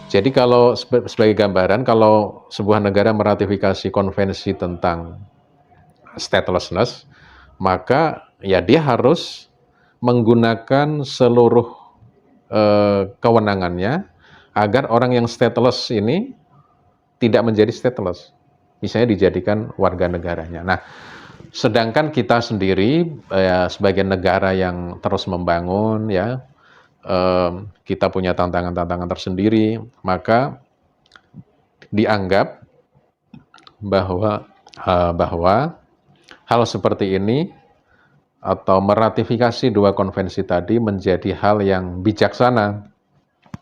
Jadi kalau sebagai gambaran, kalau sebuah negara meratifikasi konvensi tentang statelessness, maka ya dia harus menggunakan seluruh kewenangannya agar orang yang stateless ini tidak menjadi stateless. Misalnya dijadikan warga negaranya. Nah, sedangkan kita sendiri ya, sebagai negara yang terus membangun ya, kita punya tantangan-tantangan tersendiri, maka dianggap bahwa hal seperti ini atau meratifikasi dua konvensi tadi menjadi hal yang bijaksana,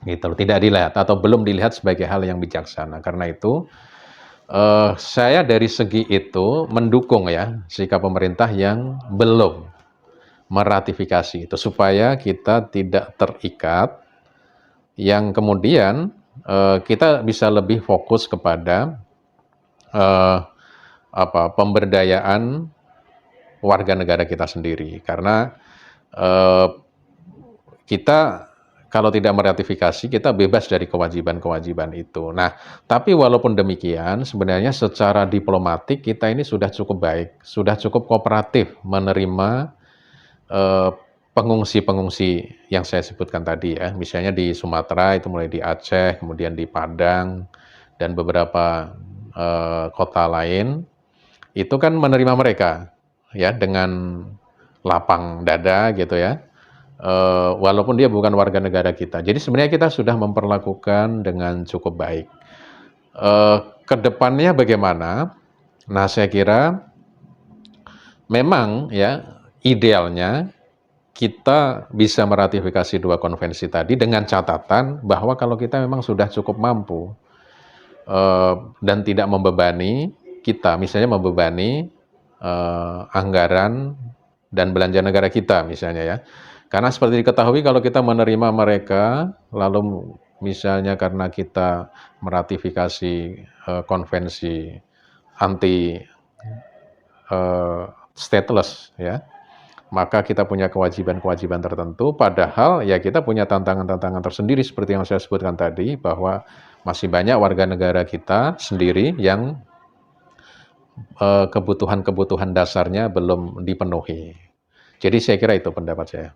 gitu. Tidak dilihat atau belum dilihat sebagai hal yang bijaksana. Karena itu saya dari segi itu mendukung ya sikap pemerintah yang belum meratifikasi itu, supaya kita tidak terikat, yang kemudian kita bisa lebih fokus kepada pemberdayaan warga negara kita sendiri. Karena kita kalau tidak meratifikasi, kita bebas dari kewajiban-kewajiban itu. Nah, tapi walaupun demikian, sebenarnya secara diplomatik kita ini sudah cukup baik, sudah cukup kooperatif menerima pengungsi-pengungsi yang saya sebutkan tadi ya. Misalnya di Sumatera itu mulai di Aceh, kemudian di Padang, dan beberapa kota lain, itu kan menerima mereka ya dengan lapang dada gitu ya. Walaupun dia bukan warga negara kita. Jadi sebenarnya kita sudah memperlakukan dengan cukup baik. Kedepannya bagaimana? Nah, saya kira memang ya idealnya kita bisa meratifikasi dua konvensi tadi dengan catatan bahwa kalau kita memang sudah cukup mampu dan tidak membebani kita, misalnya membebani anggaran dan belanja negara kita misalnya ya. Karena seperti diketahui kalau kita menerima mereka, lalu misalnya karena kita meratifikasi konvensi anti stateless ya, maka kita punya kewajiban-kewajiban tertentu, padahal ya kita punya tantangan-tantangan tersendiri seperti yang saya sebutkan tadi, bahwa masih banyak warga negara kita sendiri yang kebutuhan-kebutuhan dasarnya belum dipenuhi. Jadi saya kira itu pendapat saya.